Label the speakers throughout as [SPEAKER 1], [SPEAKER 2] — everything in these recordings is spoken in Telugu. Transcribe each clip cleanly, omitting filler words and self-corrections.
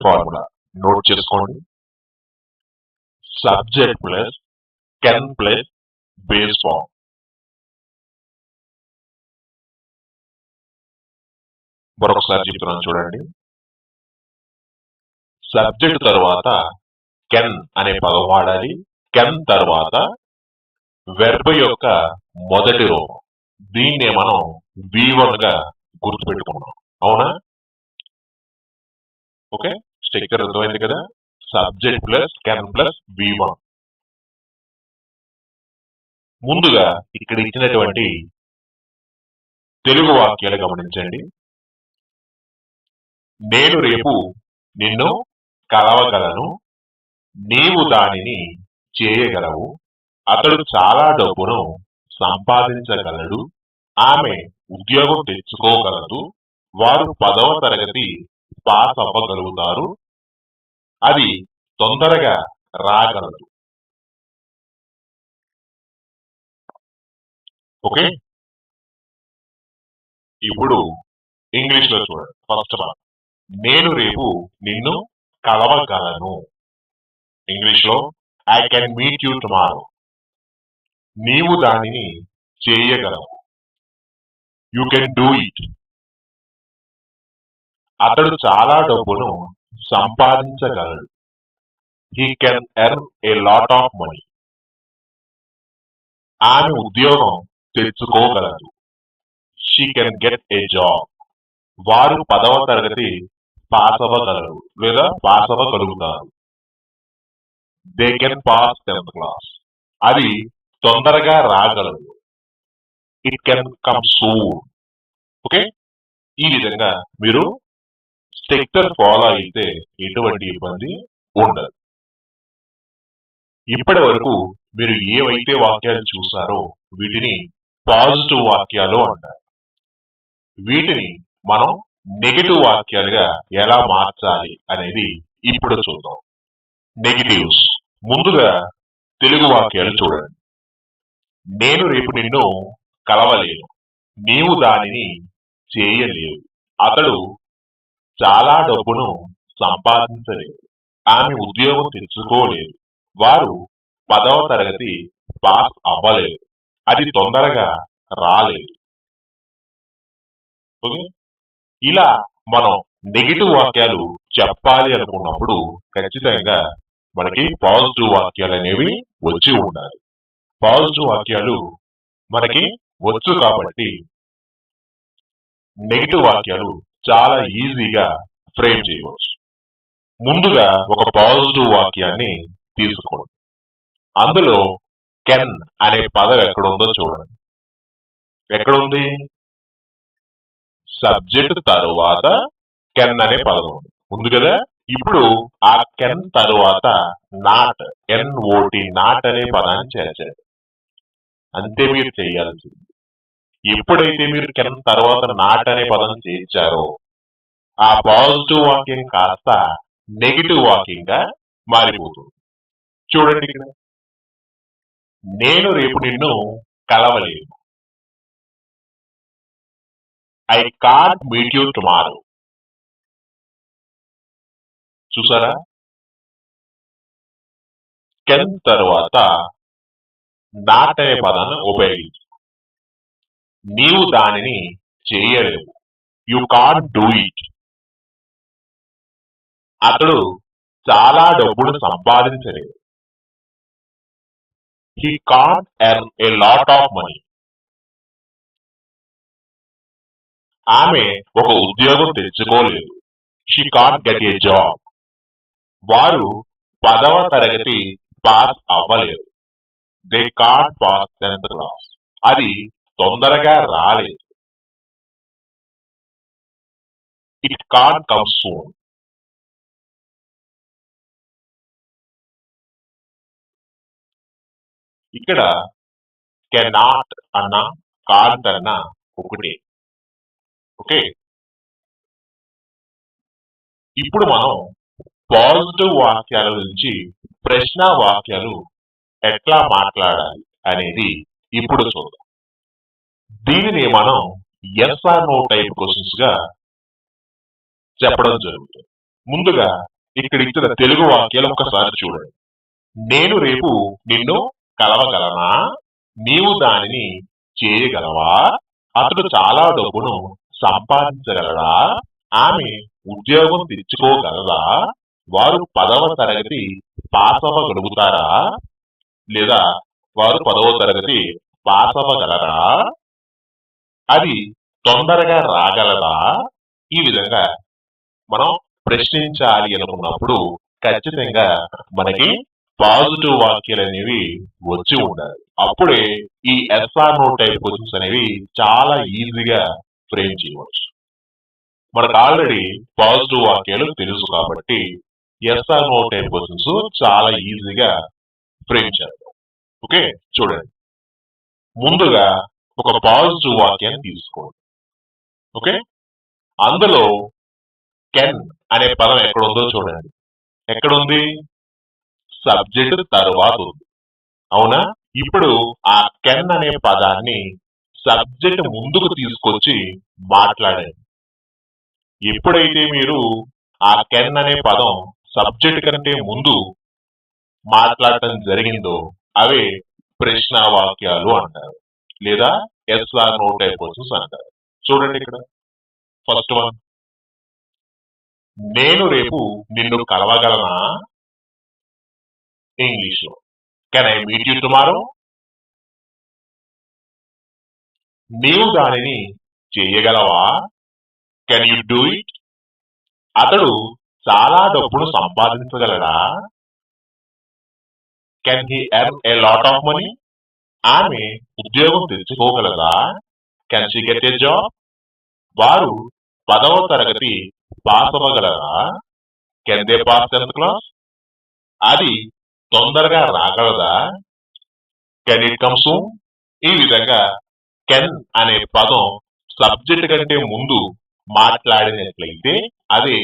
[SPEAKER 1] ఫార్ములా నోట్ చేసుకోండి. Subject plus can plus base form. మరొకసారి చెప్తున్నాను చూడండి. సబ్జెక్ట్ తర్వాత కెన్ అనే పదం వాడాలి. కెన్ తర్వాత వెర్బ్ యొక్క మొదటి రూపం. దీన్నే మనం V1 గా గుర్తుపెట్టుకున్నాం. అవునా? ఓకే, స్టిక్కర్ అర్థమైంది కదా. Subject plus can plus V1. ముందుగా ఇక్కడ ఇచ్చినటువంటి తెలుగు వాక్యాలు గమనించండి. నేను రేపు నిన్ను కలవగలను, నీవు దానిని చేయగలవు, అతడు చాలా డబ్బును సంపాదించగలడు, ఆమె ఉద్యోగం తెచ్చుకోగలదు, వారు 10వ తరగతి పాస్ అవ్వగలుగుతారు, అది తొందరగా రాగలదు. ఓకే, ఇప్పుడు ఇంగ్లీష్ లో చూడండి. ఫస్ట్ వన్, నేను రేపు నిన్ను కలవగలను. ఇంగ్లీష్ లో I can meet you tomorrow. నీవు దానిని చేయగలవు, యూ కెన్ డూ ఇట్. అతడు చాలా డబ్బును సంపాదించగలడు, he can earn a lot of money. ఆమె ఉద్యోగం తెచ్చుకోగలదు, she can get a job. వారు 10వ తరగతి పాస్ అవ్వగలరు లేదా పాస్ అవ్వగలుగుతారు, they can pass 10th class. అది తొందరగా రాగలదు, it can come soon. Okay, ఈ విధంగా మీరు స్ట్రక్చర్ ఫాలో అయితే ఎటువంటి ఇబ్బంది ఉండదు. ఇప్పటి వరకు మీరు ఏవైతే వాక్యాలు చూసారో వీటిని పాజిటివ్ వాక్యాలు అంటారు. వీటిని మనం నెగటివ్ వాక్యాలుగా ఎలా మార్చాలి అనేది ఇప్పుడు చూద్దాం. నెగటివ్స్. ముందుగా తెలుగు వాక్యాలు చూడండి. నేను రేపు నిన్ను కలవలేను, నీవు దానిని చేయలేవు, అతడు చాలా డబ్బును సంపాదించలేదు, ఆమె ఉద్యోగం తెచ్చుకోలేదు, వారు 10వ తరగతి పాస్ అవ్వలేదు, అది తొందరగా రాలేదు. ఓకే, ఇలా మనం నెగిటివ్ వాక్యాలు చెప్పాలి అనుకున్నప్పుడు ఖచ్చితంగా మనకి పాజిటివ్ వాక్యాలు అనేవి వచ్చి ఉండాలి. పాజిటివ్ వాక్యాలు మనకి వచ్చు కాబట్టి నెగిటివ్ వాక్యాలు చాలా ఈజీగా ఫ్రేమ్ చేయవచ్చు. ముందుగా ఒక పాజిటివ్ వాక్యాన్ని తీసుకోండి. అందులో కెన్ అనే పదం ఎక్కడుందో చూడండి. ఎక్కడుంది? సబ్జెక్ట్ తరువాత కెన్ అనే పదం ఉంది కదా. ఇప్పుడు ఆ కెన్ తరువాత నాట్, NOT, నాట్ అనే పదాన్ని చేర్చారు. అంతే మీరు చేయాల్సింది. ఎప్పుడైతే మీరు కెన్ తర్వాత నాట్ అనే పదం చేర్చారో ఆ పాజిటివ్ వాక్యం కాస్త నెగిటివ్ వాక్యంగా మారిపోతుంది. చూడండి ఇక్కడ, నేను రేపు నిన్ను కలవలేను, I can't meet you tomorrow. చూసారా? కెన్ తర్వాత నాట్ అనే పదాన్ని ఉపయోగించు. నీవు దానిని చేయలేవు, యు కాంట్ డూ ఇట్. అతడు చాలా డబ్బును సంపాదించలేడు, he can't earn a lot of money. ఆమె ఒక ఉద్యోగం తెచ్చుకోలేదు, she can't get a job. వారు 10వ తరగతి పాస్ అవ్వలేదు, they can't pass 10th class. అది తొందరగా రాలేదు, ఇట్ కాంట్ కమ్ సూన్. ఇక్కడ కెనాట్ అన్నా కాంట్ అన్నా ఒకటే. ఓకే, ఇప్పుడు మనం పాజిటివ్ వాక్యాల నుంచి ప్రశ్న వాక్యాలు ఎట్లా మాట్లాడాలి అనేది ఇప్పుడు చూద్దాం. దీనిని మనం yes or no type questions గా చెప్పడం జరుగుతుంది. ముందుగా ఇక్కడ ఇచ్చిన తెలుగు వాక్యాలు ఒక్కసారి చూడండి. నేను రేపు నిన్ను కలవగలనా? నీవు దానిని చేయగలవా? అతడు చాలా డబ్బును సంపాదించగలడా? ఆమె ఉద్యోగం తెచ్చుకోగలదా? వారు 10వ తరగతి పాస్ అవ్వగలుగుతారా? లేదా వారు 10వ తరగతి పాస్ అవ్వగలరా? అది తొందరగా రాగలదా? ఈ విధంగా మనం ప్రశ్నించాలి అనుకున్నప్పుడు ఖచ్చితంగా మనకి పాజిటివ్ వాక్యాలు అనేవి వచ్చి ఉండాలి. అప్పుడే ఈ ఎస్ఆర్ నో టైప్ క్వశ్చన్స్ అనేవి చాలా ఈజీగా ఫ్రేమ్ చేయవచ్చు. మనకు ఆల్రెడీ పాజిటివ్ వాక్యాలు తెలుసు కాబట్టి ఎస్ఆర్ నో టైప్ క్వశ్చన్స్ చాలా ఈజీగా ఫ్రేమ్ చేద్దాం. ఓకే, చూడండి. ముందుగా ఒక పాజిటివ్ వాక్యాన్ని తీసుకోండి. ఓకే, అందులో కెన్ అనే పదం ఎక్కడుందో చూడండి. ఎక్కడుంది? సబ్జెక్ట్ తరువాత ఉంది. అవునా? ఇప్పుడు ఆ కెన్ అనే పదాన్ని సబ్జెక్ట్ ముందుకు తీసుకొచ్చి మాట్లాడండి. ఎప్పుడైతే మీరు ఆ కెన్ అనే పదం సబ్జెక్ట్ కంటే ముందు మాట్లాడటం జరిగిందో అవే ప్రశ్న వాక్యాలు అంటారు, లేదా ఎస్ఆర్ నో టైప్ క్వశ్చన్స్ అంటారు. చూడండి ఇక్కడ ఫస్ట్ వన్, నేను రేపు నిన్ను కలవగలనా? ఇంగ్లీష్ లో can I meet you tomorrow? నీవు దానిని చేయగలవా? Can you do it? అతడు చాలా డబ్బును సంపాదించగలడా? Can he earn a lot of money? ఆమె ఉద్యోగం తెచ్చుకోగలదా? Can she get a job? వారు 10వ తరగతి పాస్ అవ్వగలరా? Can they pass 10th class? అది తొందరగా రాగలదా? Can it come soon? ఈ విధంగా కెన్ అనే పదం సబ్జెక్ట్ కంటే ముందు మాట్లాడినట్లయితే అది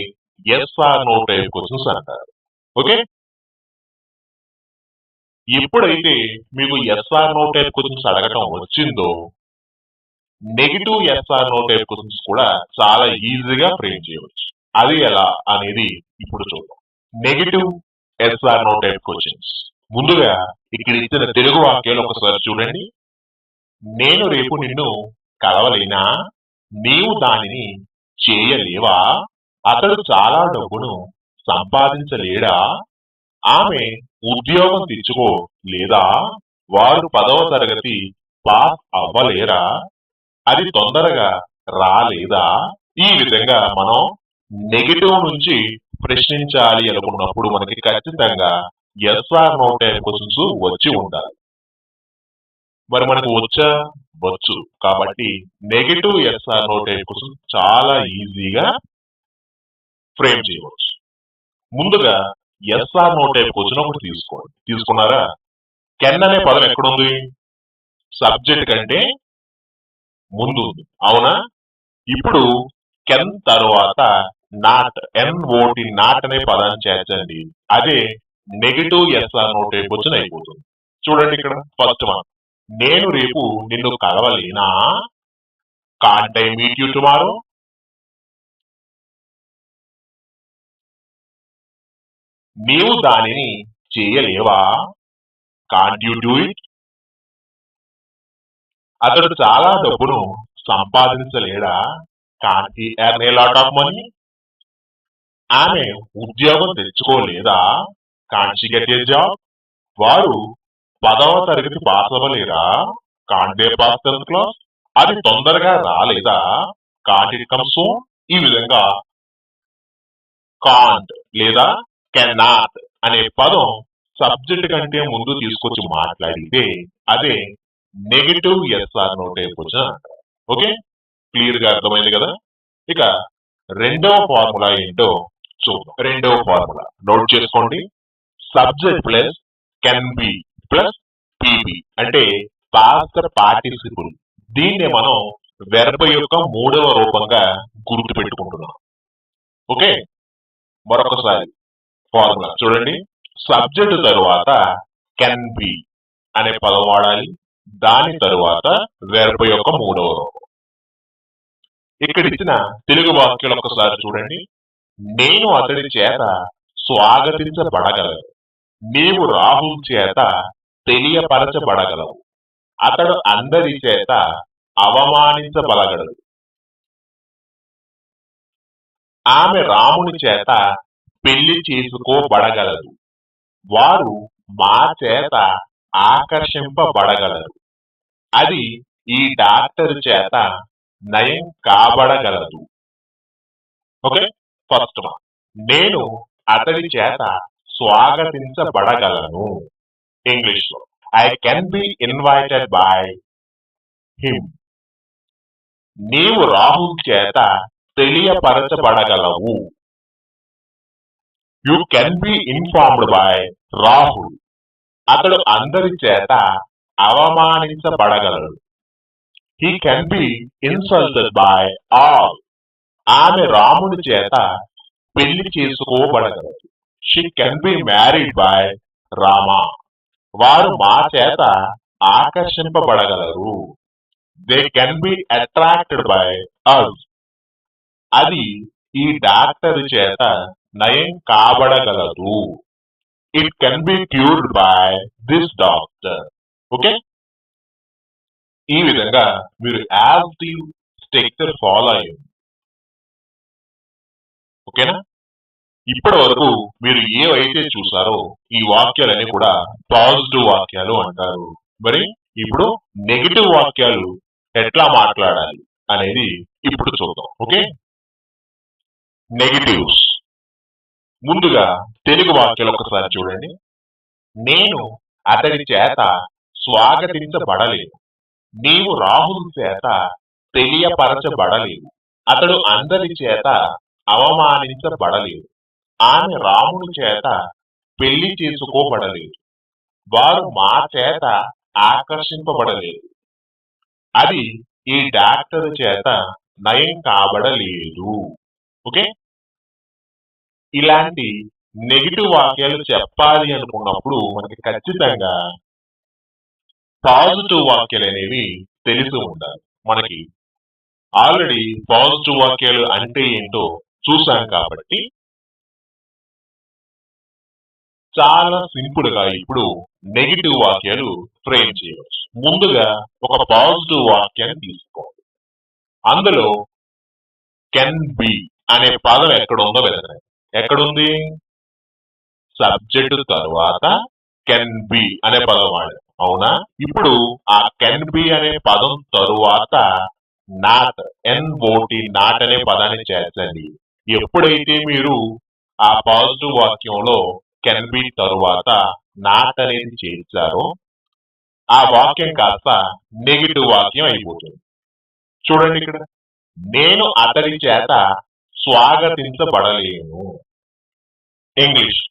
[SPEAKER 1] ఎస్ఆర్ నో టైప్ క్వశ్చన్స్ అంటారు. ఓకే, ఎప్పుడైతే మీకు ఎస్ఆర్ నో టైప్ క్వశ్చన్స్ అడగటం వచ్చిందో negative yes or no type questions కూడా చాలా ఈజీగా ఫ్రేమ్ చేయవచ్చు. అది ఎలా అనేది ఇప్పుడు చూద్దాం. Negative yes or no type questions. ముందుగా ఇక్కడ ఇచ్చిన తెలుగు వాక్యాలు ఒకసారి చూడండి. నేను రేపు నిన్ను కలవలేనా? నీవు దానిని చేయలేవా? అతడు చాలా డబ్బును సంపాదించలేడా? ఆమె ఉద్యోగం తెచ్చుకో లేదా? వారు 10వ తరగతి పాస్ అవ్వలేరా? అది తొందరగా రాలేదా? ఈ విధంగా మనం నెగిటివ్ నుంచి ప్రశ్నించాలి అనుకున్నప్పుడు మనకి ఖచ్చితంగా ఎస్ఆర్ నో టైప్ క్వశ్చన్స్ వచ్చి ఉండాలి. మరి మనకు వచ్చా? వచ్చు. కాబట్టి negative yes or no type questions చాలా ఈజీగా ఫ్రేమ్ చేయవచ్చు. ముందుగా ఎస్ఆర్ నో టైప్ క్వశ్చన్ ఒకటి తీసుకోండి. తీసుకున్నారా? కెన్ అనే పదం ఎక్కడుంది? సబ్జెక్ట్ కంటే ముందు ఉంది. అవునా? ఇప్పుడు కెన్ తరువాత నాట్, NOT నాట్ అనే పదాన్ని చేర్చండి. అదే negative yes or no type question అయిపోతుంది. చూడండి ఇక్కడ ఫస్ట్ వన్, నేను రేపు నిన్ను కలవలేనా? Can't I meet you tomorrow? నీవు దానిని చేయలేవా? Can't you do it? అతడు చాలా డబ్బును సంపాదించలేడా? Can't he earn a lot of money? ఆమె ఉద్యోగం తెచ్చుకోలేదా? Can't she get a job? వారు 10వ తరగతి పాస్ అవ్వలేదా? Can't they pass 10th class? అది తొందరగా రాలేదా? Can't it come soon? ఈ విధంగా కాంట్ లేదా కెన్ నాట్ అనే పదం సబ్జెక్ట్ కంటే ముందు తీసుకొచ్చి మాట్లాడితే అదే negative yes or no type question అంటారు. ఓకే, క్లియర్ గా అర్థమైంది కదా? ఇక రెండవ ఫార్ములా ఏంటో చూద్దాం. రెండవ ఫార్ములా నోట్ చేసుకోండి. Subject plus can be plus PB అంటే పాస్ట్ పార్టిసిపుల్. దీన్ని మనం వెర్బ్ యొక్క 3వ రూపంగా గుర్తు పెట్టుకుంటున్నాం. ఓకే, మరొకసారి ఫార్ములా చూడండి. సబ్జెక్ట్ తరువాత కెన్ బి అనే పదం వాడాలి. దాని తరువాత వెర్బ్ యొక్క 3వ రూపం. ఇక్కడ ఇచ్చిన తెలుగు వాక్యాలు ఒకసారి చూడండి. నేను అతడి చేత స్వాగతించబడగలను. నీవు రాహుల్ చేత తెలియపరచబడగలవు. అతడు అందరి చేత అవమానించబడగలడు. ఆమె రాముని చేత పెళ్లి చేసుకోబడగలదు. వారు మా చేత ఆకర్షింపబడగలరు. అది ఈ డాక్టర్ చేత నయం కాబడగలదు. Okay, first one. నేను అతడి చేత స్వాగతించబడగలను. ఇంగ్లీష్ లో I can be invited by him. నీవు రాహుల్ చేత తెలియపరచబడగలవు. You can be informed by Rahul. అతడు అందరి చేత అవమానించబడగలడు. He can be insulted by all. ఆమె రాముడి చేత పెళ్లి చేసుకోబడగలదు. She can be married by Rama. వారు మా చేత ఆకర్షింపబడగలరు. They can be attracted by us. అది ఈ డాక్టర్ చేత నయం కాబడగలదు. It can be cured by this doctor. Okay, ఈ విధంగా మీరు యాక్టివ్ స్ట్రక్చర్ ఫాలో అయ్యింది. ఓకేనా? ఇప్పటి వరకు మీరు ఏవైతే చూసారో ఈ వాక్యాలన్నీ కూడా పాజిటివ్ వాక్యాలు అంటారు. మరి ఇప్పుడు నెగిటివ్ వాక్యాలు ఎట్లా మాట్లాడాలి అనేది ఇప్పుడు చూద్దాం. Okay, negatives. ముందుగా తెలుగు వాక్యాలు ఒకసారి చూడండి. నేను అతడి చేత స్వాగతించబడలేదు. నీవు రాహుల్ చేత తెలియపరచబడలేదు. అతడు అందరి చేత అవమానించబడలేదు. ఆమె రాముడి చేత పెళ్లి చేసుకోబడలేదు. వారు మా చేత ఆకర్షింపబడలేదు. అది ఈ డాక్టర్ చేత నయం కాబడలేదు. ఓకే, ఇలాంటి నెగిటివ్ వాక్యాలు చెప్పాలి అనుకున్నప్పుడు మనకి ఖచ్చితంగా పాజిటివ్ వాక్యాలు అనేవి తెలిసి ఉండాలి. మనకి ఆల్రెడీ పాజిటివ్ వాక్యాలు అంటే ఏంటో చూసాం కాబట్టి చాలా సింపుల్ గా ఇప్పుడు నెగిటివ్ వాక్యాలు ఫ్రేమ్ చేయవచ్చు. ముందుగా ఒక పాజిటివ్ వాక్యాన్ని తీసుకోండి. అందులో కెన్ బి అనే పదం ఎక్కడుందో వెతకండి. ఎక్కడుంది? సబ్జెక్టు తరువాత కెన్ బి అనే పదం వాడారు, అవునా? ఇప్పుడు ఆ కెన్ బి అనే పదం తరువాత నాట్, ఎన్ఓటి, నాట్ అనే పదాన్ని చేర్చండి. ఎప్పుడైతే మీరు ఆ పాజిటివ్ వాక్యంలో కెన్ బి తరువాత నాట్ అనేది చేర్చారో ఆ వాక్యం కాస్త నెగిటివ్ వాక్యం అయిపోతుంది. చూడండి ఇక్కడ, నేను అతడి చేత స్వాగతించబడలేను. English,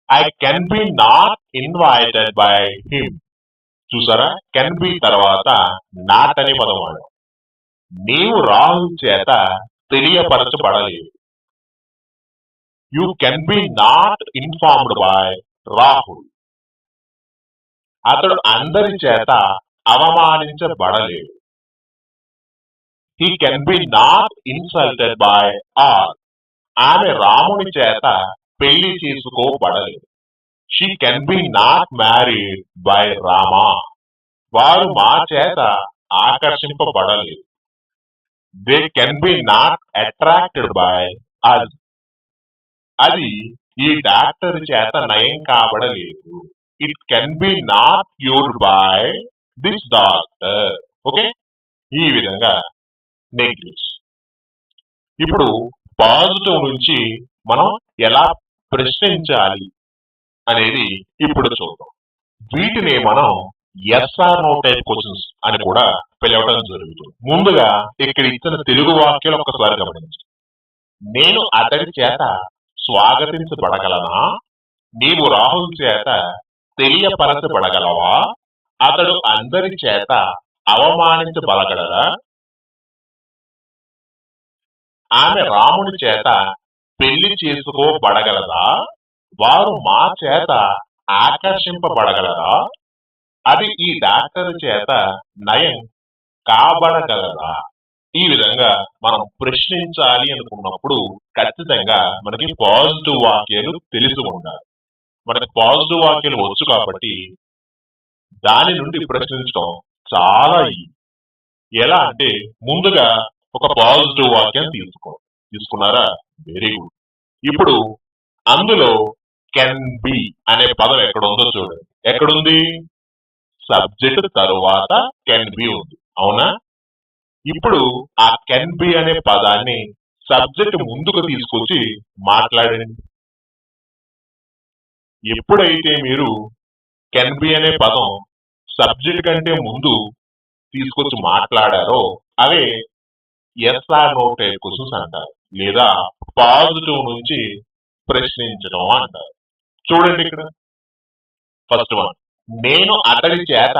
[SPEAKER 1] I can be not invited by him. చూసారా, కెన్ బి తర్వాత నాట్ అనే పదం వాడు. నీవు రాహుల్ చేత తెలియపరచబడలేదు. You can be not informed by Rahul. అతడు అందరి చేత అవమానించబడలేదు. He can be not insulted by all. ఆమె రాముని చేత పెళ్లి చేసుకోబడలేదు. She can be not married by Rama. వారు మా చేత ఆకర్షింపబడలేదు. They can be not attracted by us. అది ఈ డాక్టర్ చేత నయం కాబడలేదు. It can be not cured by this doctor. Okay, ఈ విధంగా నెగిటివ్స్. ఇప్పుడు పాజిటివ్ నుంచి మనం ఎలా ప్రశ్నించాలి అనేది ఇప్పుడు చూద్దాం. వీటిని మనం ఎస్ఆర్ నో టైప్ క్వశ్చన్స్ అని కూడా పిలవడం జరుగుతుంది. ముందుగా ఇక్కడ ఇచ్చిన తెలుగు వాక్యాలు ఒక్కసారి గమనించండి. నేను అతడి చేత స్వాగతించబడగలనా? నీవు రాహుల్ చేత తెలియపరచబడగలవా? అతడు అందరి చేత అవమానించబడగలరా? ఆమె రాముడి చేత పెళ్లి చేసుకోబడగలదా? వారు మా చేత ఆకర్షింపబడగలరా? అది ఈ డాక్టర్ చేత నయం కాబడగలదా? ఈ విధంగా మనం ప్రశ్నించాలి అనుకున్నప్పుడు ఖచ్చితంగా మనకి పాజిటివ్ వాక్యాలు తెలిసి ఉండాలి. మనకి పాజిటివ్ వాక్యాలు వచ్చు కాబట్టి దాని నుండి ప్రశ్నించడం చాలా ఎలా అంటే ముందుగా ఒక పాజిటివ్ వాక్యం తీసుకున్నారా? Very good. ఇప్పుడు అందులో కెన్ బి అనే పదం ఎక్కడ ఉందో చూడండి. ఎక్కడుంది? సబ్జెక్ట్ తరువాత కెన్ బి ఉంది, అవునా? ఇప్పుడు ఆ కెన్ బి అనే పదాన్ని సబ్జెక్ట్ ముందుకు తీసుకొచ్చి మాట్లాడండి. ఎప్పుడైతే మీరు కెన్ బి అనే పదం సబ్జెక్ట్ కంటే ముందు తీసుకొచ్చి మాట్లాడారో అవే ఎస్ఆర్ నో టైప్ క్వశ్చన్స్ అంటారు, లేదా పాజిటివ్ నుంచి ప్రశ్నించడం అంటారు. చూడండి ఇక్కడ ఫస్ట్ వన్, నేను అతడి చేత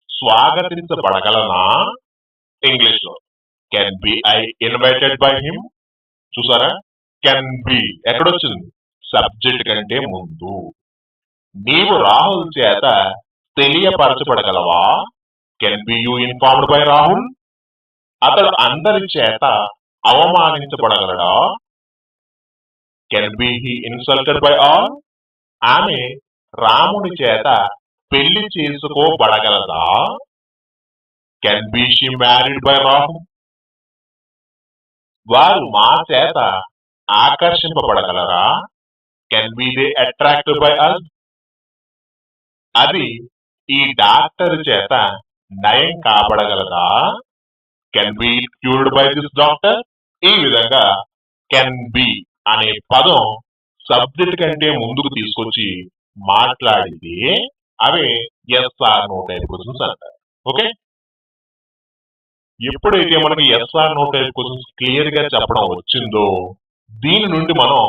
[SPEAKER 1] స్వాగతించబడగలనా? ఇంగ్లీష్ లో can be I invited by him. చూసారా? కెన్ బి ఎక్కడొచ్చింది? సబ్జెక్ట్ కంటే ముందు. నీవు రాహుల్ చేత తెలియపరచబడగలవా? Can be you informed by Rahul. అతడు అందరి చేత అవమానించబడగలడా? Can be he insulted by all. ఆమె రాముని చేత పెళ్లి చేసుకోబడగలదా? Can be she married by Rahul. వారు మా చేత ఆకర్షింపబడగలరా? Can be they attracted by us. అది ఈ డాక్టర్ చేత నయం కాబడగలదా? Can be cured by this doctor. ఈ విధంగా కెన్ బి అనే పదం సబ్జెక్ట్ కంటే ముందుకు తీసుకొచ్చి మాట్లాడితే అవే ఎస్ఆర్ నో టైప్ క్వశ్చన్స్ అంటారు. ఓకే, ఎప్పుడైతే మనకి yes or no type questions clear గా చెప్పడం వచ్చిందో దీని నుండి మనం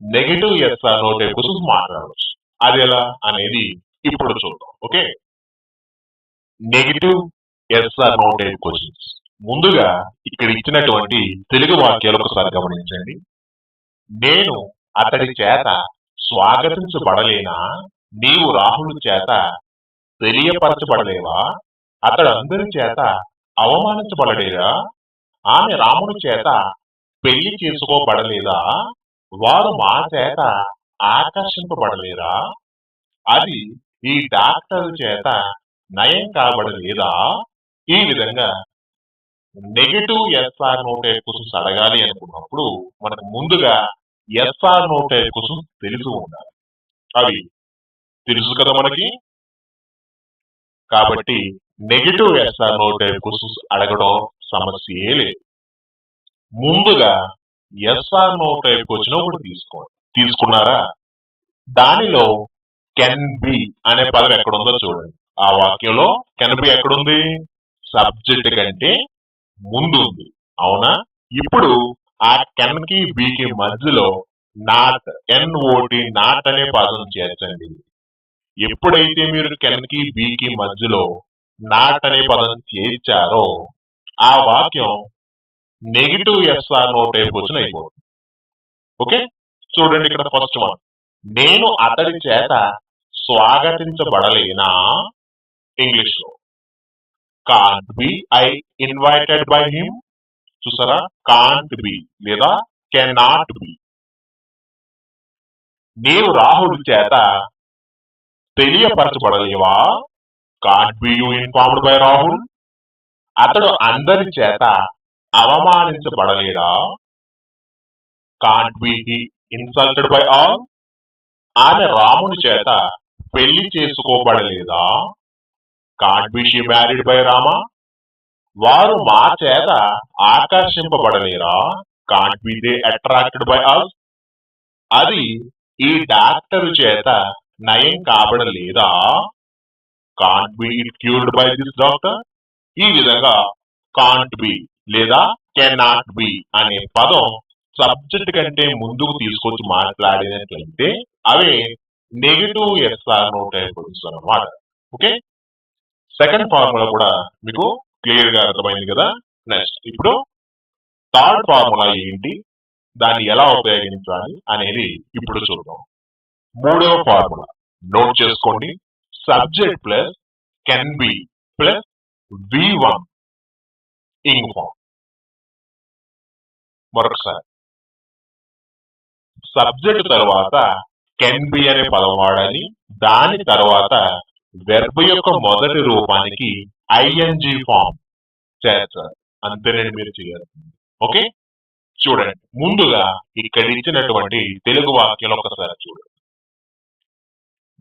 [SPEAKER 1] negative yes or no type questions మాట్లాడవచ్చు. అది ఎలా అనేది ఇప్పుడు చూద్దాం. Okay, negative yes or no type questions. ముందుగా ఇక్కడ ఇచ్చినటువంటి తెలుగు వాక్యాలు ఒకసారి గమనించండి. నేను అతడి చేత స్వాగతించబడలేనా? నీవు రాహుల్ చేత తెలియపరచబడలేవా? అతడు అందరి చేత అవమానించబడలేదా? ఆమె రాముని చేత పెళ్లి చేసుకోబడలేదా? వారు మా చేత ఆకర్షింపబడలేదా? అది ఈ డాక్టర్ చేత నయం కాబడలేదా? ఈ విధంగా negative yes or no type questions అడగాలి అనుకున్నప్పుడు మనకు ముందుగా ఎస్ఆర్ నో టైప్ క్వశ్చన్స్ తెలిసి ఉండాలి. అవి తెలుసు కదా మనకి. కాబట్టి negative yes or no type questions అడగడం సమస్యే లేదు. ముందుగా ఎస్ఆర్ నో టైప్ క్వశ్చన్ ఒకటి తీసుకోండి. తీసుకున్నారా? దానిలో కెన్ బి అనే పదం ఎక్కడుందో చూడండి. ఆ వాక్యంలో కెన్ బి ఎక్కడుంది? సబ్జెక్ట్ కంటే ముందు ఉంది, అవునా? ఇప్పుడు ఆ కెన్ కి బి కి మధ్యలో నాట్ ఎన్ఓటి నాట్ అనే పదం చేర్చండి. ఎప్పుడైతే మీరు కెన్ కి బి కి మధ్యలో నాట్ అనే పదం చేర్చారో ఆ వాక్యం negative yes or no type question అయిపోతుంది. ఓకే, చూడండి ఇక్కడ ఫస్ట్ వన్, నేను అతడి చేత స్వాగతించబడలేనా? ఇంగ్లీష్ లో can't be I invited by him. చూసారా? కాంట్ బి లేదా కెనాట్ బి. నీవు రాహుల్ చేత తెలియపరచబడలేవా? Can't be you informed by Rahul. అతడు అందరి చేత అవమానించబడలేడా? Can't be he insulted by all. ఆమె రాముని చేత పెళ్లి చేసుకోబడలేదా? Can't be she married by Rama. వారు మా చేత ఆకర్షింపబడలేరా? Can't be they attracted by us. అది ఈ డాక్టర్ చేత నయం కాబడలేదా? Can't be it cured by this doctor. ఈ విధంగా కాంట్ బి లేదా కెనాట్ బి అనే పదం సబ్జెక్ట్ కంటే ముందుకు తీసుకొచ్చి మాట్లాడినట్లయితే అవే negative yes or no type questions అన్నమాట. ఓకే, సెకండ్ ఫార్ములా కూడా మీకు క్లియర్ గా అర్థమైంది కదా. నెక్స్ట్ ఇప్పుడు థర్డ్ ఫార్ములా ఏంటి, దాన్ని ఎలా ఉపయోగించాలి అనేది ఇప్పుడు చూద్దాం. మూడవ ఫార్ములా నోట్ చేసుకోండి. Subject plus can be plus V1 ing form. మరొకసారి సబ్జెక్ట్ తర్వాత కెన్ బి అనే పదం వాడాలి. దాని తర్వాత వెర్బ్ యొక్క మొదటి రూపానికి ఐఎన్జి ఫామ్ చేస్తారు. అంతేనండి మీరు చేయాలి. ఓకే, చూడండి. ముందుగా ఇక్కడ ఇచ్చినటువంటి తెలుగు వాక్యాలు ఒకసారి చూడండి.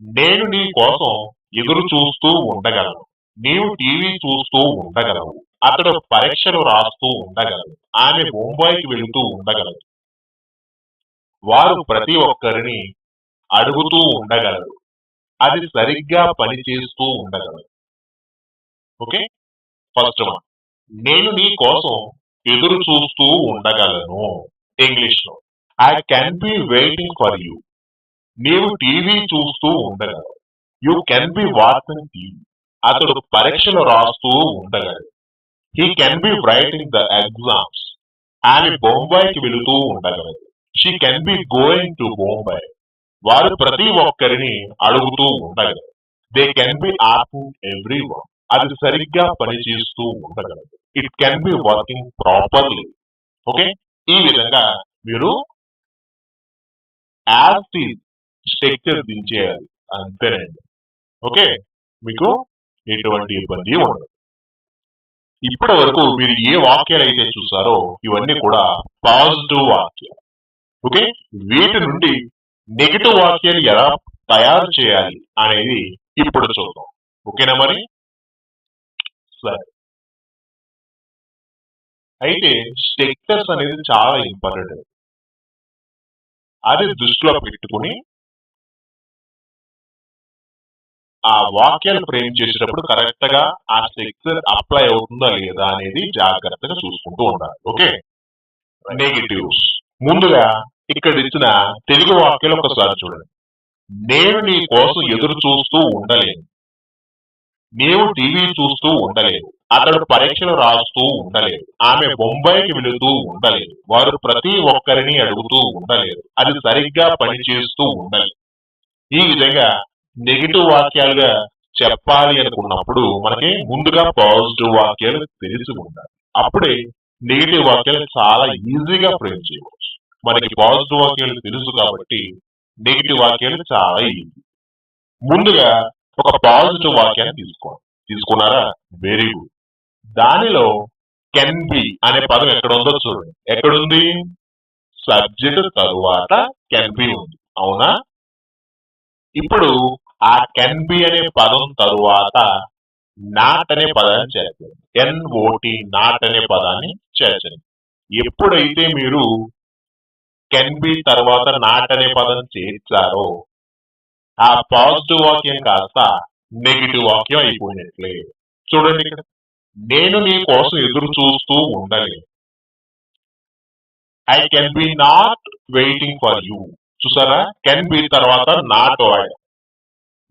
[SPEAKER 1] నేను నీ కోసం ఎదురు చూస్తూ ఉండగలను. నీవు టీవీ చూస్తూ ఉండగలవు. అతడు పరీక్షలు రాస్తూ ఉండగలడు. ఆమె బొంబాయికి వెళుతూ ఉండగలదు. వారు ప్రతి ఒక్కరిని అడుగుతూ ఉండగలరు. అది సరిగ్గా పనిచేస్తూ ఉండగలదు. ఓకే, ఫస్ట్ వన్, నేను నీ కోసం ఎదురు చూస్తూ ఉండగలను. ఇంగ్లీష్ లో I can be waiting for you. నీవు టీవీ చూస్తూ ఉండగలవు. You can be watching TV. అతడు పరీక్షలు రాస్తూ ఉండగలడు. He can be writing the exams. ఆమె బొంబాయికి వెళుతూ ఉండగలదు. She can be going to Bombay. వారు ప్రతి ఒక్కరిని అడుగుతూ ఉండగలరు. They can be asking everyone. అది సరిగ్గా పనిచేస్తూ ఉండగలదు. It can be working properly. Okay, ఈ విధంగా మీరు యాజ్ స్ట్రక్చర్ దించేయాలి. అంతేనండి. ఓకే, మీకు ఎటువంటి ఇబ్బంది ఉండదు. ఇప్పటి వరకు మీరు ఏ వాక్యాలు అయితే చూసారో ఇవన్నీ కూడా పాజిటివ్ వాక్యాలు. ఓకే, వీటి నుండి నెగిటివ్ వాక్యాలు ఎలా తయారు చేయాలి అనేది ఇప్పుడు చూద్దాం. ఓకేనా మరి? సరే, అయితే స్ట్రక్చర్స్ అనేది చాలా ఇంపార్టెంట్. అది దృష్టిలో పెట్టుకుని ఆ వాక్యాలు ఫ్రేమ్ చేసేటప్పుడు కరెక్ట్ గా ఆ స్ట్రక్చర్ అప్లై అవుతుందా లేదా అనేది జాగ్రత్తగా చూసుకుంటూ ఉండాలి. Okay, negatives. ముందుగా ఇక్కడ ఇచ్చిన తెలుగు వాక్యాలు ఒకసారి చూడండి. నేను నీ కోసం ఎదురు చూస్తూ ఉండలేను. నీవు టీవీ చూస్తూ ఉండలేదు. అతడు పరీక్షలు రాస్తూ ఉండలేదు. ఆమె బొంబాయికి వెళుతూ ఉండలేదు. వారు ప్రతి ఒక్కరిని అడుగుతూ ఉండలేదు. అది సరిగ్గా పనిచేస్తూ ఉండలేదు. ఈ విధంగా నెగిటివ్ వాక్యాలుగా చెప్పాలి అనుకున్నప్పుడు మనకి ముందుగా పాజిటివ్ వాక్యాలు తెలిసి ఉండాలి. అప్పుడే నెగిటివ్ వాక్యాలు చాలా ఈజీగా ఫ్రేమ్ చేయవచ్చు. మనకి పాజిటివ్ వాక్యాలు తెలుసు కాబట్టి నెగిటివ్ వాక్యాలు చాలా ఈజీ. ముందుగా ఒక పాజిటివ్ వాక్యాన్ని తీసుకున్నారా? Very good. దానిలో కెన్ బి అనే పదం ఎక్కడ ఉందో చూడండి. ఎక్కడుంది? సబ్జెక్ట్ తరువాత కెన్ బి ఉంది. అవునా? ఇప్పుడు ఆ కెన్ బి అనే పదం తరువాత నాట్ అనే పదాన్ని చేర్చండి. NOT నాట్ అనే పదాన్ని చేర్చండి. ఎప్పుడైతే మీరు కెన్ బి తర్వాత నాట్ అనే పదం చేర్చారో ఆ పాజిటివ్ వాక్యం కాస్త నెగిటివ్ వాక్యం అయిపోయినట్లే. చూడండి ఇక్కడ, నేను నీ కోసం ఎదురు చూస్తూ ఉండలేదు. I can be not waiting for you. చూసారా? కెన్ బి తర్వాత నాట్ వాడారు.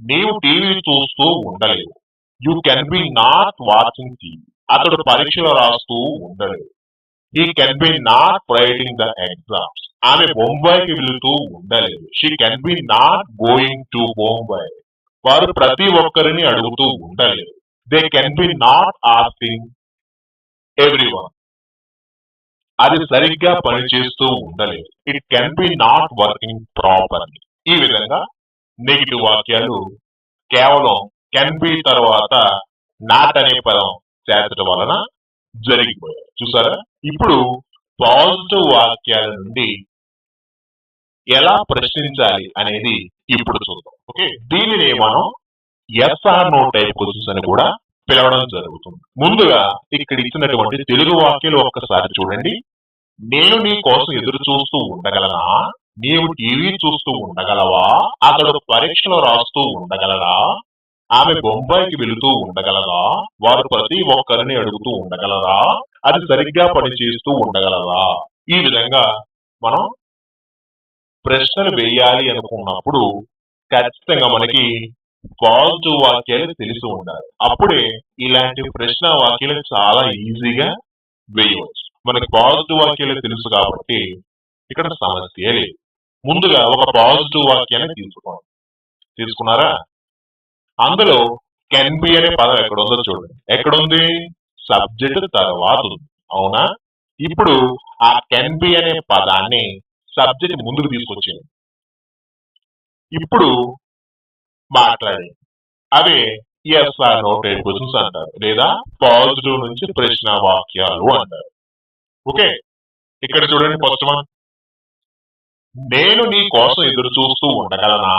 [SPEAKER 1] నీవు టీవీ చూస్తూ ఉండలేదు. You can be not watching TV. అతడు పరీక్షలు రాస్తూ ఉండలేదు. He can be not writing the exams. ఆమె బొంబాయికి వెళుతూ ఉండలేదు. She can be not going to Bombay. వారు ప్రతి ఒక్కరిని అడుగుతూ ఉండలేదు. They can be not asking everyone. అది సరిగ్గా పనిచేస్తూ ఉండలేదు. It can be not working properly. ఈ విధంగా నెగిటివ్ వాక్యాలు కేవలం కెన్ బి తర్వాత నాట్ అనే పదం చేర్చడం వలన జరిగిపోయాయి. చూసారా? ఇప్పుడు పాజిటివ్ వాక్యాల నుండి ఎలా ప్రశ్నించాలి అనేది ఇప్పుడు చూద్దాం. ఓకే, దీనిని మనం SR నో టైప్ క్వశ్చన్స్ అని కూడా పిలవడం జరుగుతుంది. ముందుగా ఇక్కడ ఇచ్చినటువంటి తెలుగు వాక్యాలు ఒక్కసారి చూడండి. నేను నీ కోసం ఎదురు చూస్తూ ఉండగలనా? నీవు టీవీ చూస్తూ ఉండగలవా? అతడు పరీక్షలు రాస్తూ ఉండగలరా? ఆమె బొంబాయికి వెళుతూ ఉండగలరా? వారు ప్రతి ఒక్కరిని అడుగుతూ ఉండగలరా? అది సరిగ్గా పనిచేస్తూ ఉండగలరా? ఈ విధంగా మనం ప్రశ్నలు వేయాలి అనుకున్నప్పుడు ఖచ్చితంగా మనకి పాజిటివ్ వాక్యాలు తెలిసి ఉండాలి. అప్పుడే ఇలాంటి ప్రశ్న వాక్యాలు చాలా ఈజీగా వేయవచ్చు. మనకి పాజిటివ్ వాక్యాలు తెలుసు కాబట్టి ఇక్కడ సమస్య లేదు. ముందుగా ఒక పాజిటివ్ వాక్యాన్ని తీసుకున్నారా? అందులో కెన్ బి అనే పదం ఎక్కడ ఉందో చూడండి. ఎక్కడుంది? సబ్జెక్ట్ తర్వాత ఉంది. అవునా? ఇప్పుడు ఆ కెన్ బి అనే పదాన్ని సబ్జెక్ట్ ముందుకు తీసుకొచ్చింది. ఇప్పుడు మాట్లాడి అవే yes or no type questions అంటారు, లేదా పాజిటివ్ నుంచి ప్రశ్న వాక్యాలు అంటారు. ఓకే, ఇక్కడ చూడండి ఫస్ట్ వన్. నేను నీ కోసం ఎదురు చూస్తూ ఉండగలనా?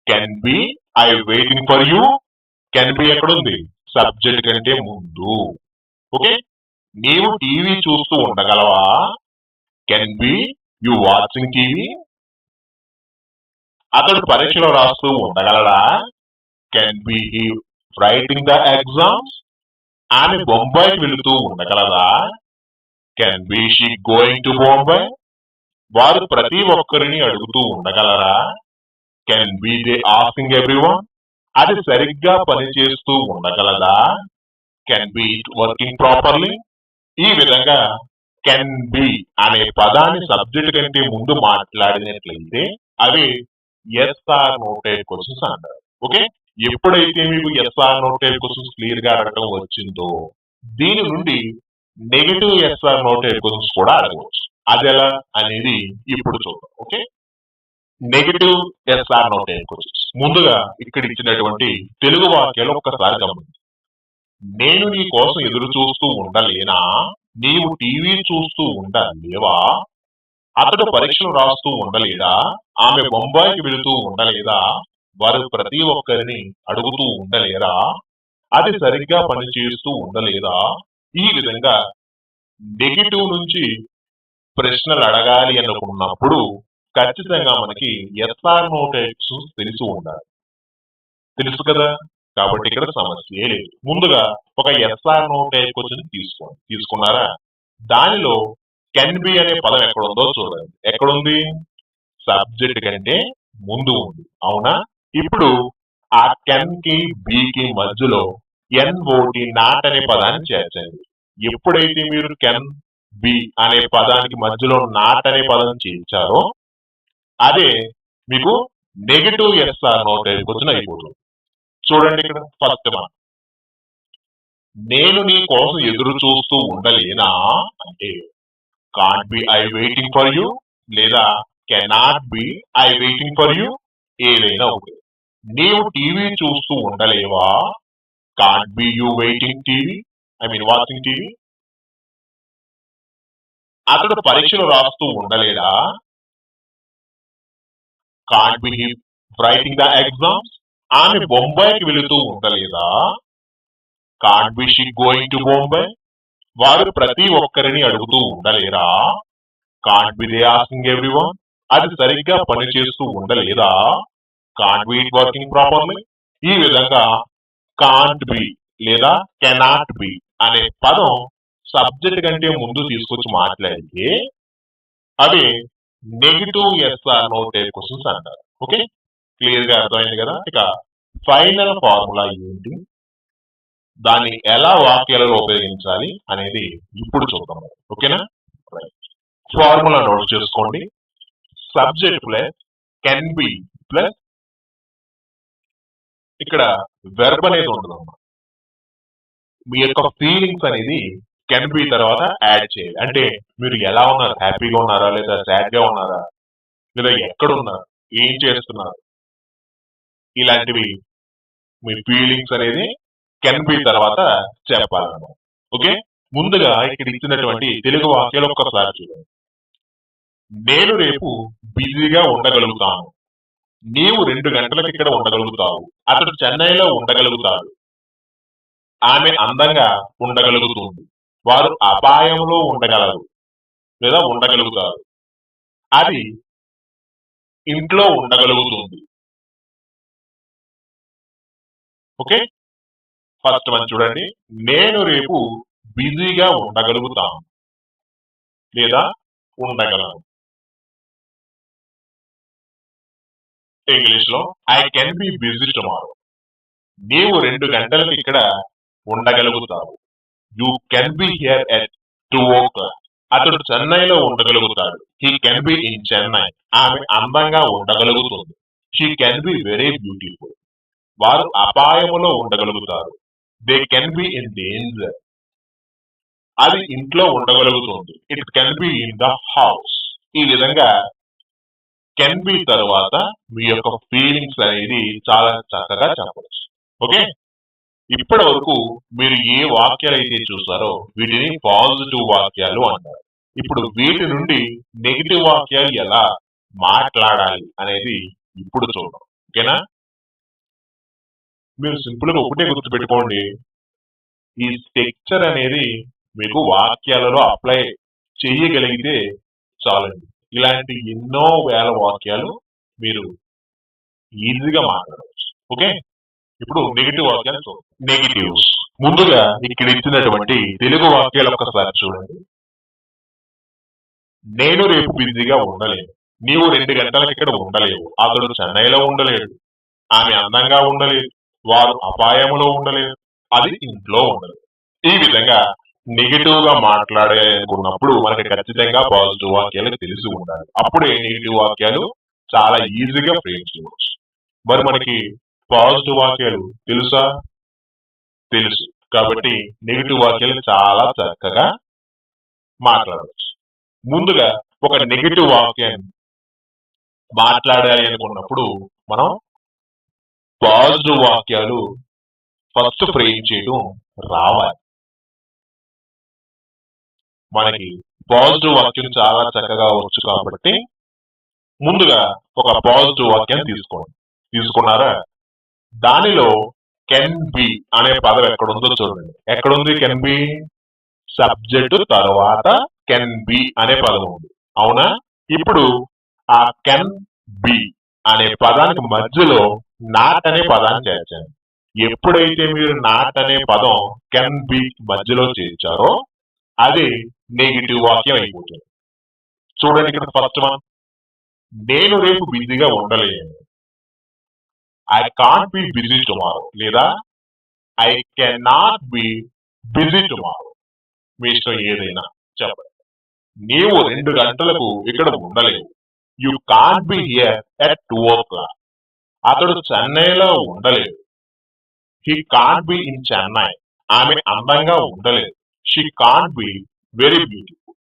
[SPEAKER 1] Can be I waiting for you. Can be ఎక్కడుంది? సబ్జెక్ట్ కంటే ముందు. ఓకే, నీవు టీవీ చూస్తూ ఉండగలవా? Can be you watching TV. అతడు పరీక్షలో రాస్తూ ఉండగలడా? Can be he writing the exams. ఆమె బొంబాయికి వెళుతూ ఉండగలదా? Can be she going to Bombay. వారు ప్రతి ఒక్కరిని అడుగుతూ ఉండగలరా? Can be they asking everyone. అది సరిగ్గా పనిచేస్తూ ఉండగలదా? Can be it working properly. ఈ విధంగా కెన్ బి అనే పదాన్ని సబ్జెక్ట్ కంటే ముందు మాట్లాడినట్లయితే అవి yes or no type questions అంటారు. ఓకే, ఎప్పుడైతే మీకు yes or no type questions clear గా అడగడం వచ్చిందో దీని నుండి negative yes or no type questions కూడా అడగవచ్చు. అది ఎలా అనేది ఇప్పుడు చూద్దాం. Okay, negative yes or no type questions. ముందుగా ఇక్కడ ఇచ్చినటువంటి తెలుగు వాక్యాలు ఒక్కసారి గమనించండి. నేను నీ కోసం ఎదురు చూస్తూ ఉండలేనా? నీవు టీవీ చూస్తూ ఉండలేవా? అతడు పరీక్షలు రాస్తూ ఉండలేదా? ఆమె బొంబాయికి వెళుతూ ఉండలేదా? వారు ప్రతి ఒక్కరిని అడుగుతూ ఉండలేరా? అది సరిగ్గా పనిచేస్తూ ఉండలేదా? ఈ విధంగా నెగిటివ్ నుంచి ప్రశ్నలు అడగాలి అనుకున్నప్పుడు ఖచ్చితంగా మనకి ఎస్ ఆర్ నో టైప్స్ తెలిసి ఉండాలి. తెలుసు కదా, కాబట్టి ఇక్కడ సమస్య లేదు. ముందుగా ఒక yes or no type question తీసుకోండి. తీసుకున్నారా? దానిలో కెన్ బి అనే పదం ఎక్కడుందో చూడండి. ఎక్కడుంది? సబ్జెక్ట్ కంటే ముందు ఉంది, అవునా? ఇప్పుడు ఆ కెన్ కి బి కి మధ్యలో ఎన్ఓటి నాట్ అనే పదాన్ని చేర్చండి. ఎప్పుడైతే మీరు కెన్ బి అనే పదానికి మధ్యలో నాట్ అనే పదం చేర్చారో అదే మీకు negative yes or no type question అయిపోతుంది. చూడండి ఇక్కడ ఫస్ట్ వన్. నేను నీ కోసం ఎదురు చూస్తూ ఉండలేనా అంటే can't be I waiting for you, లేదా cannot be I waiting for you, ఏదైనా ఒకటి. నీవు టీవీ చూస్తూ ఉండలేవా? Can't be you waiting TV, I mean watching TV. అతడు పరీక్షలు రాస్తూ ఉండలేదా? Can't be he writing the exams. ఆమె బొంబాయికి వెళుతూ ఉండలేదా? Can't be she going to Bombay. వారు ప్రతి ఒక్కరిని అడుగుతూ ఉండలేరా? Can't be they asking everyone. అది సరిగ్గా పనిచేస్తూ ఉండలేదా? Can't be it working properly. ఈ విధంగా కాంట్ బి లేదా కెనాట్ బి అనే పదం సబ్జెక్ట్ కంటే ముందు తీసుకొచ్చి మాట్లాడితే అవి negative yes or no type questions అంటారు. ఓకే, క్లియర్ గా అర్థమైంది కదా. ఇక ఫైనల్ ఫార్ములా ఏంటి, దాన్ని ఎలా వాక్యాలలో ఉపయోగించాలి అనేది ఇప్పుడు చూద్దాం. ఓకేనా? ఫార్ములా నోట్ చేసుకోండి. Subject plus can be plus ఇక్కడ వెర్బ్ అనేది ఉండదు. మీ యొక్క ఫీలింగ్స్ అనేది కెన్ బి తర్వాత యాడ్ చేయాలి. అంటే మీరు ఎలా ఉన్నారు, హ్యాపీగా ఉన్నారా, లేదా సాడ్ గా ఉన్నారా, లేదా ఎక్కడున్నారు, ఏం చేస్తున్నారు, ఇలాంటివి మీ ఫీలింగ్స్ అనేది కెన్ బి తర్వాత చెప్పాలన్నమాట. ఓకే, ముందుగా ఇక్కడ ఇచ్చినటువంటి తెలుగు వాక్యాలు ఒక్కసారి చూడండి. నేను రేపు బిజీగా ఉండగలుగుతాను. నీవు 2 గంటలకు ఇక్కడ ఉండగలుగుతావు. అతడు చెన్నైలో ఉండగలుగుతాడు. ఆమె అందంగా ఉండగలుగుతుంది. వారు అపాయంలో ఉండగలరు లేదా ఉండగలుగుతారు. అది ఇంట్లో ఉండగలుగుతుంది. ఓకే, ఫస్ట్ వన్ చూడండి. నేను రేపు బిజీగా ఉండగలుగుతాను లేదా ఉండగలను. ఇంగ్లీష్ లో I can be busy tomorrow. నీవు 2 గంటలకు ఇక్కడ ఉండగలుగుతావు. You can be here at 2 o'clock. అతడు చెన్నైలో ఉండగలుగుతాడు. He can be in Chennai. ఆమె అందంగా ఉండగలుగుతుంది. She can be very beautiful. వారు అపాయములో ఉండగలుగుతారు. They can be in danger. అది ఇంట్లో ఉండగలుగుతుంది. It can be in the house. ఈ విధంగా కెన్ బి తర్వాత మీ యొక్క ఫీలింగ్స్ అనేది చాలా చక్కగా చెప్పవచ్చు. ఓకే, ఇప్పటి వరకు మీరు ఏ వాక్యాలు అయితే చూసారో వీటిని పాజిటివ్ వాక్యాలు అంటారు. ఇప్పుడు వీటి నుండి నెగిటివ్ వాక్యాలు ఎలా మాట్లాడాలి అనేది ఇప్పుడు చూద్దాం. ఓకేనా? మీరు సింపుల్ గా ఒకటే గుర్తుపెట్టుకోండి, ఈ స్ట్రక్చర్ అనేది మీకు వాక్యాలలో అప్లై చేయగలిగితే చాలండి. ఇలాంటి ఎన్నో వేల వాక్యాలు మీరు ఈజీగా మాట్లాడవచ్చు. ఓకే, ఇప్పుడు నెగిటివ్ వాక్యాలు చూద్దాం. నెగిటివ్స్. ముందుగా ఇక్కడ ఇచ్చినటువంటి తెలుగు వాక్యాలు ఒక్కసారి చూడండి. నేను రేపు బిజీగా ఉండలేను. నీవు 2 గంటలకు ఇక్కడ ఉండలేవు. అతడు చెన్నైలో ఉండలేడు. ఆమె అందంగా ఉండలేదు. వారు అపాయములో ఉండలేదు. అది ఇంట్లో ఉండలేదు. ఈ విధంగా నెగిటివ్ గా మాట్లాడాలనుకున్నప్పుడు మనకి ఖచ్చితంగా పాజిటివ్ వాక్యాలు తెలిసి ఉండాలి. అప్పుడే నెగిటివ్ వాక్యాలు చాలా ఈజీగా ఫ్రేమ్ చేయవచ్చు. మరి మనకి పాజిటివ్ వాక్యాలు తెలుసా? తెలుసు. కాబట్టి నెగిటివ్ వాక్యాలు చాలా చక్కగా మాట్లాడవచ్చు. ముందుగా ఒక నెగిటివ్ వాక్యాన్ని మాట్లాడాలి అనుకున్నప్పుడు మనం పాజిటివ్ వాక్యాలు ఫస్ట్ ఫ్రేమ్ చేయడం రావాలి. మనకి పాజిటివ్ వాక్యం చాలా చక్కగా వచ్చు కాబట్టి ముందుగా ఒక పాజిటివ్ వాక్యాన్ని తీసుకోండి. తీసుకున్నారా? దానిలో కెన్ బి అనే పదం ఎక్కడుందో చూడండి. ఎక్కడుంది కెన్ బి? సబ్జెక్టు తర్వాత కెన్ బి అనే పదం ఉంది. అవునా? ఇప్పుడు ఆ కెన్ బి అనే పదానికి మధ్యలో నాట్ అనే పదాన్ని చేర్చండి. ఎప్పుడైతే మీరు నాట్ అనే పదం కెన్ బి మధ్యలో చేర్చారో అది నెగిటివ్ వాక్యం అయిపోతుంది. చూడండి ఇక్కడ ఫస్ట్ వన్, నేను రేపు బిజీగా ఉండలేను. I can't be busy tomorrow లేదా I can not be busy tomorrow. మీ ఇష్టం ఏదైనా చెప్పండి. నీవు 2 గంటలకు ఇక్కడ ఉండలేవు. You can't be here at 2 o'clock. అతడు చెన్నైలో ఉండలేదు. He can't be in Chennai. ఆమె అందంగా ఉండలేదు. She can't be very beautiful.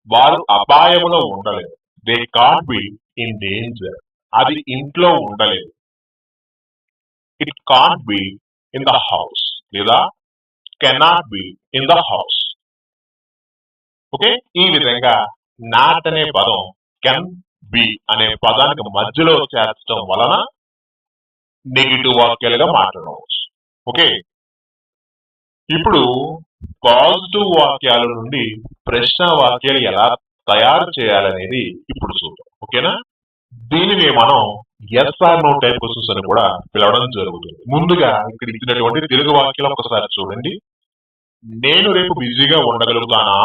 [SPEAKER 1] వారు అపాయంలో ఉండలేదు. They can't be in danger. అది ఇంట్లో ఉండలేదు. It can't be in the house లేదా cannot be in the house. Okay, ఈ విధంగా నాట్ అనే పదం కెన్ బి అనే పదానికి మధ్యలో చేర్చడం వలన నెగిటివ్ వాక్యాలుగా మాట్లాడవచ్చు. ఓకే, ఇప్పుడు పాజిటివ్ వాక్యాల నుండి ప్రశ్న వాక్యాలు ఎలా తయారు చేయాలనేది ఇప్పుడు చూద్దాం. ఓకేనా? దీనిని మనం yes or no type questions అని కూడా పిలవడం జరుగుతుంది. ముందుగా ఇక్కడ ఇచ్చినటువంటి తెలుగు వాక్యాలు ఒకసారి చూడండి. నేను రేపు బిజీగా ఉండగలుగుతానా?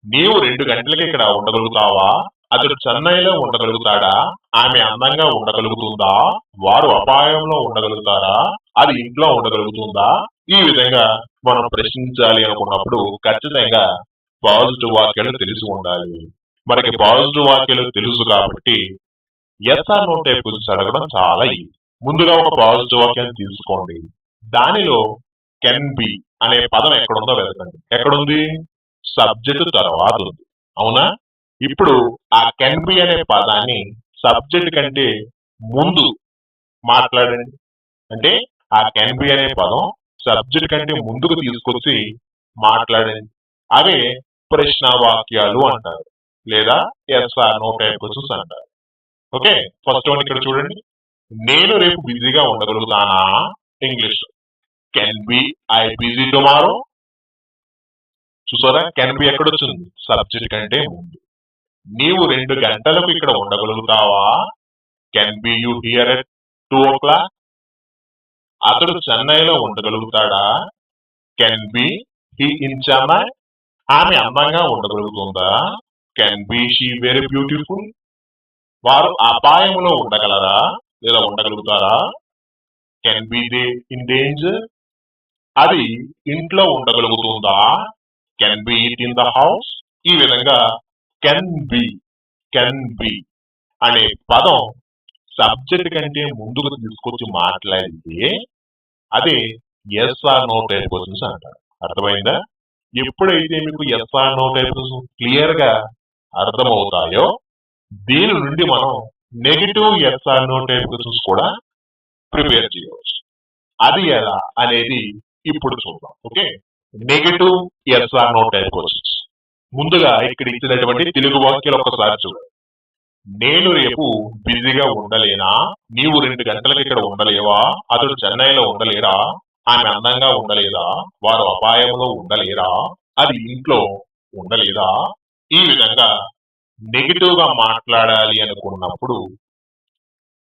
[SPEAKER 1] నీవు 2 గంటలకి ఇక్కడ ఉండగలుగుతావా? అతడు చెన్నైలో ఉండగలుగుతాడా? ఆమె అందంగా ఉండగలుగుతుందా? వారు అపాయంలో ఉండగలుగుతారా? అది ఇంట్లో ఉండగలుగుతుందా? ఈ విధంగా మనం ప్రశ్నించాలి అనుకున్నప్పుడు ఖచ్చితంగా పాజిటివ్ వాక్యాలు తెలిసి ఉండాలి. మనకి పాజిటివ్ వాక్యాలు తెలుసు కాబట్టి yes or no type questions అడగడం చాలా ఈజీ. ముందుగా ఒక పాజిటివ్ వాక్యాన్ని తీసుకోండి. దానిలో కెన్ బి అనే పదం ఎక్కడుందో వెతకండి. ఎక్కడుంది? సబ్జెక్టు తర్వాత ఉంది. అవునా? ఇప్పుడు ఆ కెన్ బి అనే పదాన్ని సబ్జెక్ట్ కంటే ముందు మాట్లాడండి. అంటే ఆ కెన్ బి అనే పదం సబ్జెక్ట్ కంటే ముందుకు తీసుకొచ్చి మాట్లాడండి. అవే ప్రశ్న వాక్యాలు అంటారు లేదా yes or no type questions అంటారు. ఓకే, ఫస్ట్ వన్ ఇక్కడ చూడండి. నేను రేపు బిజీగా ఉండగలుగుతానా? English can be I busy tomorrow. చూసారా? కెన్ బి ఎక్కడొచ్చింది? సబ్జెక్ట్ కంటే ముందు. నీవు 2 గంటలకు ఇక్కడ ఉండగలుగుతావా? Can be you here at 2 o'clock. అతడు చెన్నైలో ఉండగలుగుతాడా? Can be he in Chennai. ఆమె అందంగా ఉండగలుగుతుందా? Can be she very beautiful. వారు అపాయంలో ఉండగలరా లేదా ఉండగలుగుతారా? Can be they in danger. అది ఇంట్లో ఉండగలుగుతుందా? Can be it in the house. ఈ విధంగా కెన్ బి అనే పదం సబ్జెక్ట్ కంటే ముందుకు తీసుకొచ్చి మాట్లాడితే అదే yes or no type questions అంటారు. అర్థమైందా? ఎప్పుడైతే మీకు yes or no type clear గా అర్థమవుతాయో దీని నుండి మనం negative yes or no type questions కూడా ప్రిపేర్ చేయవచ్చు. అది ఎలా అనేది ఇప్పుడు చూద్దాం. Okay, negative yes or no type questions. ముందుగా ఇక్కడ ఇచ్చినటువంటి తెలుగు వాక్యాలు ఒకసారి చూడండి. నేను రేపు బిజీగా ఉండలేనా? నీవు 2 గంటలకు ఇక్కడ ఉండలేవా? అతడు చెన్నైలో ఉండలేరా? ఆమె అందంగా ఉండలేదా? వారు అపాయంలో ఉండలేరా? అది ఇంట్లో ఉండలేదా? ఈ విధంగా నెగిటివ్ గా మాట్లాడాలి అనుకున్నప్పుడు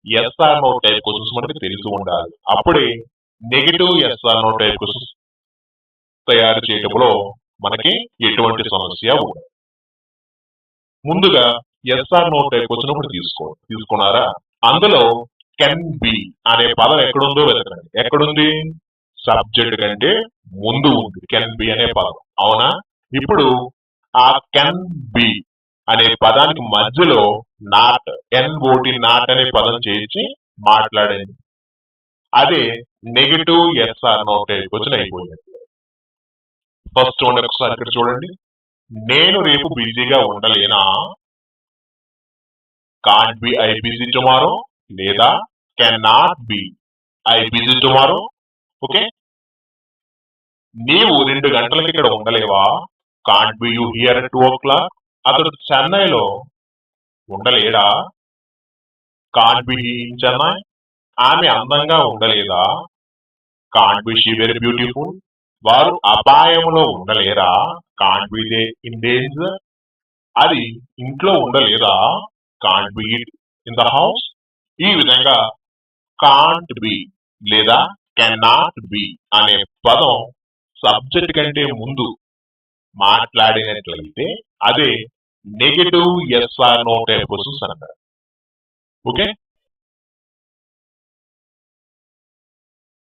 [SPEAKER 1] yes or no type questions మనకి తెలిసి ఉండాలి. అప్పుడే negative yes or no type questions తయారు చేయడంలో మనకి ఎటువంటి సమస్య ఉండదు. ముందుగా ఎస్ ఆర్ నో టైప్ వచ్చినప్పుడు తీసుకున్నారా? అందులో కెన్ బి అనే పదం ఎక్కడుందో వెతకండి. ఎక్కడుంది? సబ్జెక్ట్ కంటే ముందు ఉంది కెన్ బి అనే పదం, అవునా? ఇప్పుడు ఆ కెన్ బి అనే పదానికి మధ్యలో నాట్ ఎన్ఓటి నాట్ అనే పదం చేయించి మాట్లాడండి. అదే negative yes or no type question అయిపోయింది. ఫస్ట్ వన్ ఒకసారి ఇక్కడ చూడండి. నేను రేపు బిజీగా ఉండలేనా? Can't be I busy tomorrow, లేదా can not be I busy tomorrow. Okay, నీవు 2 గంటలకి ఇక్కడ ఉండలేవా? Can't be you here at 2 o'clock. అతడు చెన్నైలో ఉండలేడా? Can't be he in Chennai. ఆమె అందంగా ఉండలేదా? Can't be she very beautiful. వారు అపాయంలో ఉండలేరా? Can't be they in danger. అది ఇంట్లో ఉండలేదా? Can't be it in the house. ఈ విధంగా కాంట్ బి లేదా కెన్ నాట్ బి అనే పదం సబ్జెక్ట్ కంటే ముందు మాట్లాడినట్లయితే అదే negative yes or no type questions అంటారు. ఓకే,